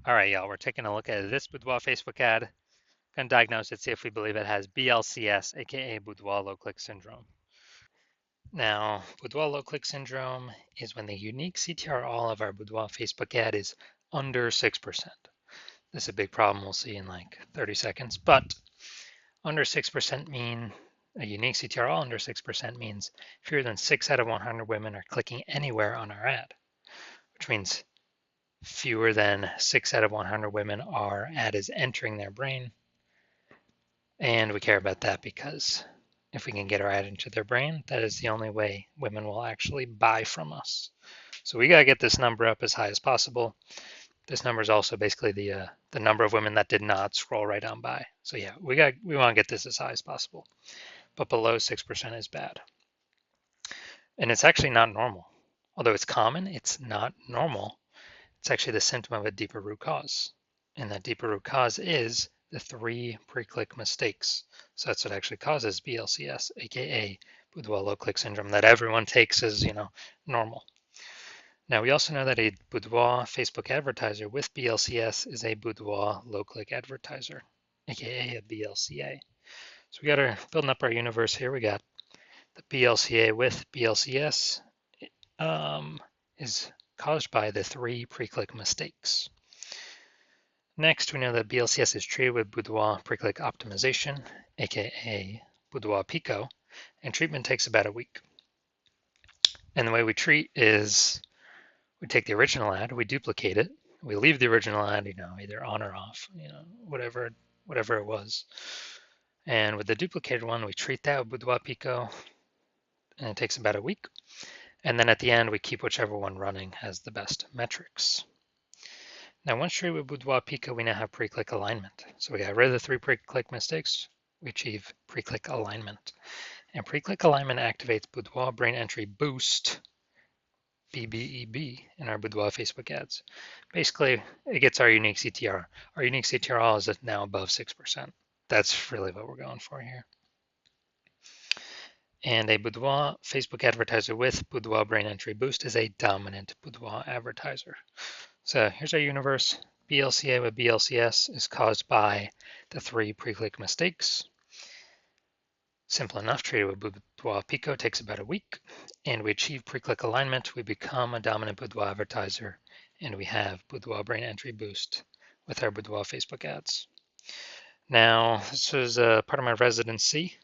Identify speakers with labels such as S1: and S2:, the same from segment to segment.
S1: All right, y'all, we're taking a look at this Boudoir Facebook ad. Gonna diagnose it, see if we believe it has BLCS, aka Boudoir low click syndrome. Now, Boudoir low click syndrome is when the unique CTR all of our Boudoir Facebook ad is under 6%. This is a big problem we'll see in like 30 seconds, but under 6% mean a unique CTR all under 6% means fewer than 6 out of 100 women are clicking anywhere on our ad, which means fewer than 6 out of 100 women our ad is entering their brain. And we care about that because if we can get our ad into their brain, that is the only way women will actually buy from us. So we got to get this number up as high as possible. This number is also basically the number of women that did not scroll right on by. So yeah, we want to get this as high as possible. But below 6% is bad. And it's actually not normal. Although it's common, it's not normal. It's actually the symptom of a deeper root cause. And that deeper root cause is the 3 pre-click mistakes. So that's what actually causes BLCS, aka Boudoir low click syndrome, that everyone takes as, normal. Now we also know that a Boudoir Facebook advertiser with BLCS is a Boudoir low click advertiser, aka a BLCA. So we got our building up our universe here. We got the BLCA with BLCS is caused by the 3 pre-click mistakes. Next, we know that BLCS is treated with Boudoir pre-click optimization, aka Boudoir Pico, and treatment takes about a week. And the way we treat is we take the original ad, we duplicate it, we leave the original ad, either on or off, whatever it was. And with the duplicated one, we treat that with Boudoir Pico, and it takes about a week. And then at the end, we keep whichever one running has the best metrics. Now, once treated with Boudoir Pico, we now have pre-click alignment. So we got rid of the 3 pre-click mistakes. We achieve pre-click alignment. And pre-click alignment activates Boudoir Brain Entry Boost, BBEB, in our Boudoir Facebook ads. Basically, it gets our unique CTR. Our unique CTR is now above 6%. That's really what we're going for here. And a Boudoir Facebook advertiser with Boudoir Brain Entry Boost is a dominant Boudoir advertiser. So here's our universe. BLCA with BLCS is caused by the 3 pre-click mistakes. Simple enough, treated with Boudoir Pico takes about a week, and we achieve pre-click alignment. We become a dominant Boudoir advertiser, and we have Boudoir Brain Entry Boost with our Boudoir Facebook ads. Now, this was part of my residency.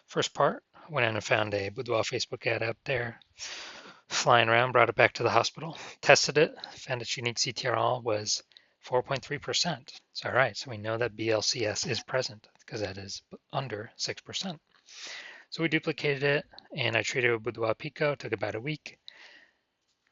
S1: First part, went in and found a Boudoir Facebook ad out there, flying around, brought it back to the hospital, tested it, found its unique CTRL was 4.3%. So all right, so we know that BLCS is present because that is under 6%. So we duplicated it, and I treated it with Boudoir Pico, took about a week,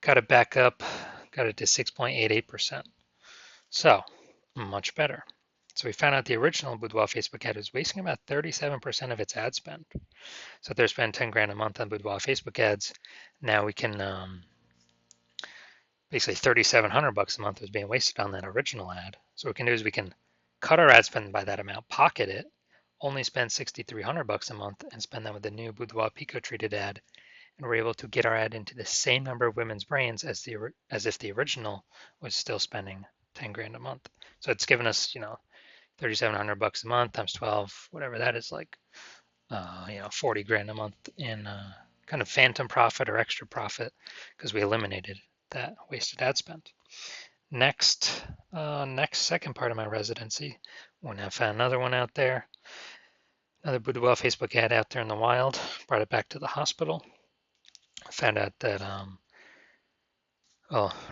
S1: got it back up, got it to 6.88%. So much better. So we found out the original Boudoir Facebook ad was wasting about 37% of its ad spend. So if they're spending 10 grand a month on Boudoir Facebook ads, now we can basically 3,700 bucks a month was being wasted on that original ad. So what we can do is we can cut our ad spend by that amount, pocket it, only spend 6,300 bucks a month, and spend that with the new Boudoir Pico treated ad, and we're able to get our ad into the same number of women's brains as if the original was still spending 10 grand a month. So it's given us 3,700 bucks a month times 12, whatever that is, like 40 grand a month in kind of phantom profit or extra profit because we eliminated that wasted ad spend. Next second part of my residency, when I found another one out there, another Boudoir Facebook ad out there in the wild, brought it back to the hospital, found out that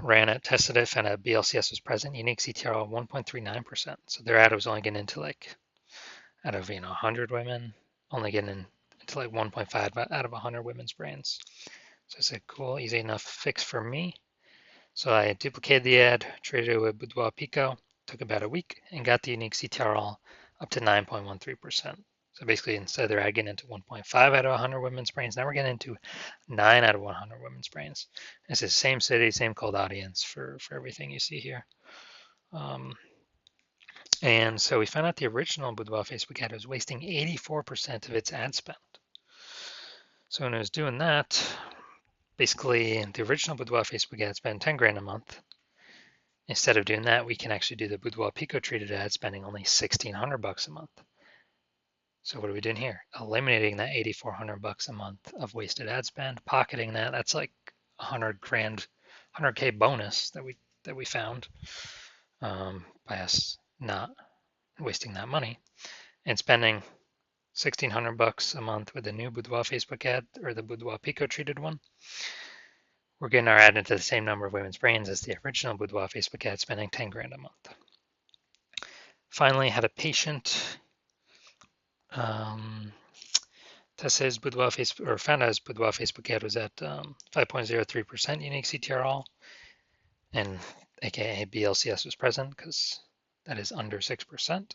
S1: ran it, tested it, found out BLCS was present, unique CTR of 1.39%. So their ad was only getting into like out of 100 women, only getting into like 1.5 out of 100 women's brains. So I said, cool, easy enough fix for me. So I duplicated the ad, treated it with Boudoir Pico, took about a week, and got the unique CTRL up to 9.13%. So basically, instead of their ad getting into 1.5 out of 100 women's brains, now we're getting into 9 out of 100 women's brains. It's the same city, same cold audience for everything you see here. And so we found out the original Boudoir Facebook ad was wasting 84% of its ad spend. So when it was doing that, basically the original Boudoir Facebook ad spent 10 grand a month, Instead of doing that, we can actually do the Boudoir Pico treated ad spending only $1,600 a month. So what are we doing here? Eliminating that $8,400 a month of wasted ad spend, pocketing that. That's like 100 grand, 100K bonus that we found by us not wasting that money and spending $1,600 a month with the new Boudoir Facebook ad or the Boudoir Pico treated one. We're getting our ad into the same number of women's brains as the original Boudoir Facebook ad, spending 10 grand a month. Finally, had a patient test his Boudoir Facebook, or found out his Boudoir Facebook ad was at 5.03% unique CTRL, and aka BLCS was present because that is under 6%.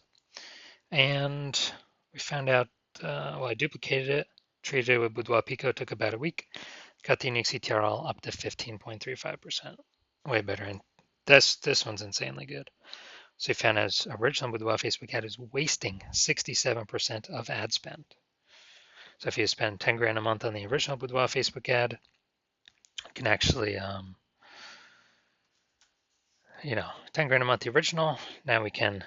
S1: And we found out, well, I duplicated it, treated it with Boudoir Pico, took about a week, got the unique CTRL up to 15.35%, way better. And this one's insanely good. So we found his original Boudoir Facebook ad is wasting 67% of ad spend. So if you spend 10 grand a month on the original Boudoir Facebook ad, you can actually, 10 grand a month the original. Now we can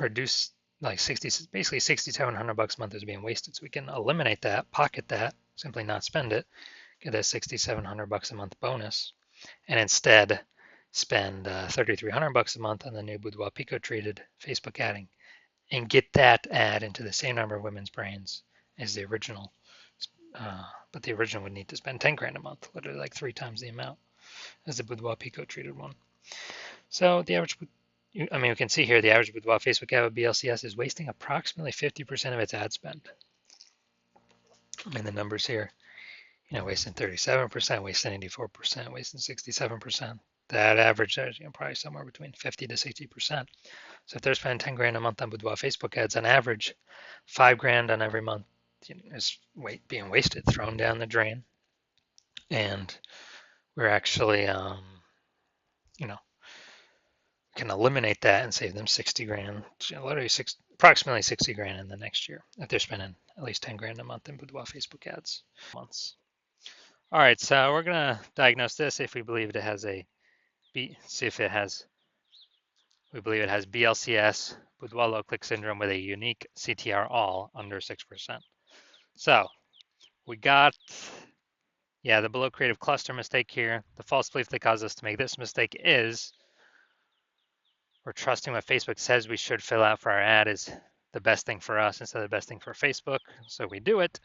S1: reduce like basically $6,700 a month is being wasted. So we can eliminate that, pocket that, simply not spend it, get a $6,700 a month bonus, and instead spend $3,300 a month on the new Boudoir Pico treated Facebook adding, and get that ad into the same number of women's brains as the original. But the original would need to spend 10 grand a month, literally like 3 times the amount as the Boudoir Pico treated one. So the average, we can see here the average Boudoir Facebook ad with BLCS is wasting approximately 50% of its ad spend. The numbers here, wasting 37%, wasting 84%, wasting 67%. That average is probably somewhere between 50 to 60%. So if they're spending 10 grand a month on Boudoir Facebook ads, on average, 5 grand on every month is being wasted, thrown down the drain. And we're actually, can eliminate that and save them 60 grand, literally approximately 60 grand in the next year if they're spending at least 10 grand a month in Boudoir Facebook ads. Months. All right, so we're gonna diagnose this if we believe it has we believe it has BLCS, Boudoir low click syndrome with a unique CTR all under 6%. So we got, the below creative cluster mistake here. The false belief that caused us to make this mistake is we're trusting what Facebook says we should fill out for our ad is the best thing for us instead of the best thing for Facebook. So we do it.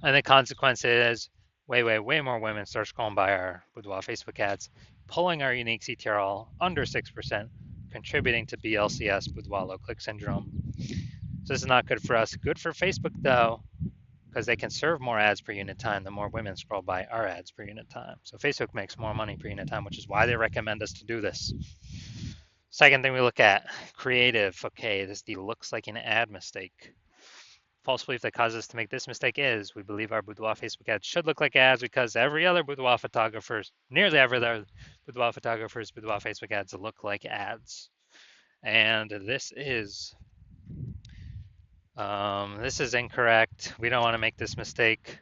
S1: And the consequence is way more women start scrolling by our Boudoir Facebook ads, pulling our unique CTRL under 6%, contributing to BLCS, Boudoir low click syndrome. So this is not good for us. Good for Facebook though, because they can serve more ads per unit time the more women scroll by our ads per unit time. So Facebook makes more money per unit time, which is why they recommend us to do this. Second thing we look at, creative. Okay, this looks like an ad mistake. False belief that causes us to make this mistake is we believe our Boudoir Facebook ads should look like ads because every other Boudoir photographer's, nearly every other Boudoir photographer's Boudoir Facebook ads look like ads. And this is incorrect. We don't want to make this mistake.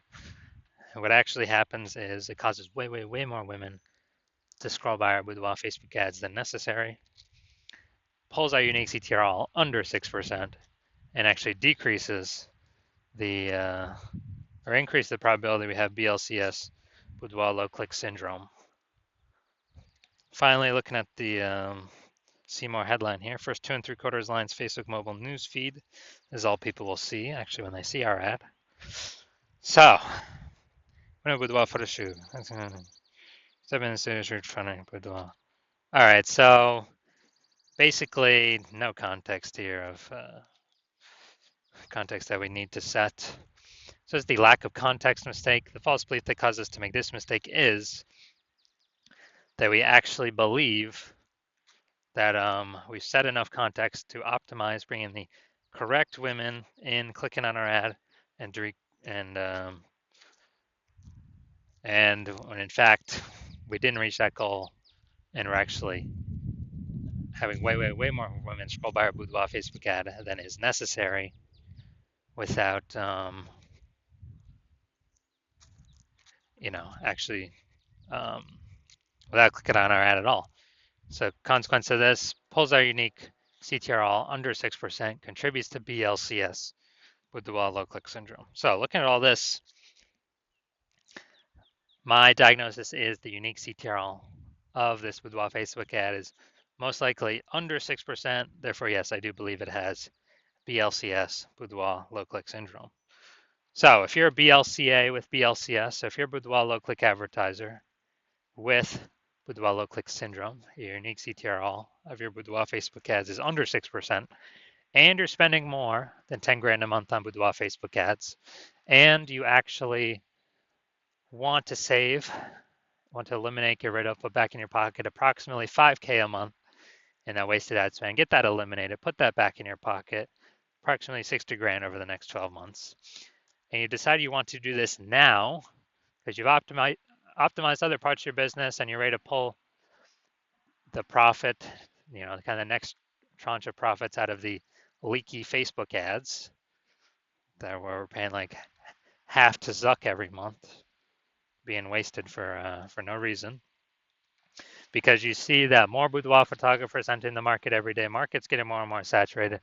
S1: What actually happens is it causes way more women to scroll by our Boudoir Facebook ads than necessary, pulls our unique CTR under 6%, and actually decreases or increase the probability we have BLCS, Boudoir low click syndrome. Finally, looking at the see more headline here. First 2 3/4 lines Facebook mobile news feed is all people will see actually when they see our ad. So, Boudoir photo shoot. 7 search funding Boudoir. All right, so basically no context here of context that we need to set. So it's the lack of context mistake. The false belief that caused us to make this mistake is that we actually believe that we've set enough context to optimize bringing the correct women in, clicking on our ad, and when in fact we didn't reach that goal, and we're actually having way more women scroll by our Boudoir Facebook ad than is necessary without actually without clicking on our ad at all. So consequence of this, pulls our unique CTRL under 6%, contributes to BLCS, Boudoir low click syndrome. So looking at all this, my diagnosis is the unique CTRL of this Boudoir Facebook ad is most likely under 6%. Therefore, yes, I do believe it has BLCS, Boudoir low click syndrome. So if you're a BLCA with BLCS, so if you're a Boudoir low click advertiser with Boudoir low click syndrome, your unique CTRL of your Boudoir Facebook ads is under 6%, and you're spending more than 10 grand a month on Boudoir Facebook ads, and you actually want to save, want to eliminate, get rid of, put back in your pocket approximately 5K a month in that wasted ad spend, get that eliminated, put that back in your pocket, approximately 60 grand over the next 12 months. And you decide you want to do this now because you've optimized other parts of your business and you're ready to pull the profit, kind of next tranche of profits out of the leaky Facebook ads that we're paying like half to Zuck every month, being wasted for no reason. Because you see that more boudoir photographers entering the market every day. Market's getting more and more saturated.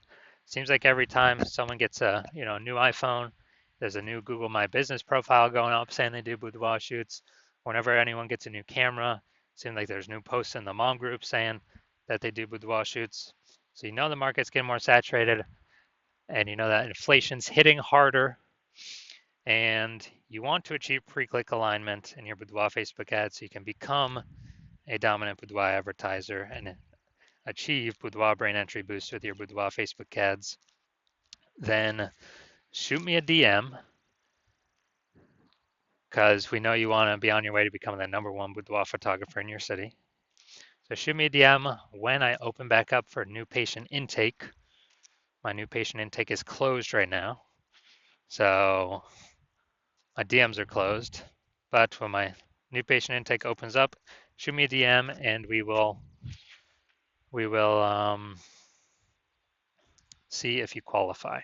S1: Seems like every time someone gets a new iPhone, there's a new Google My Business profile going up saying they do boudoir shoots. Whenever anyone gets a new camera, it seems like there's new posts in the mom group saying that they do boudoir shoots. So you know the market's getting more saturated, and you know that inflation's hitting harder, and you want to achieve pre-click alignment in your boudoir Facebook ads so you can become a dominant boudoir advertiser and achieve boudoir brain entry boost with your boudoir Facebook ads, then shoot me a DM because we know you want to be on your way to becoming the #1 boudoir photographer in your city. So shoot me a DM when I open back up for new patient intake. My new patient intake is closed right now, so my DMs are closed. But when my new patient intake opens up, shoot me a DM and we will see if you qualify.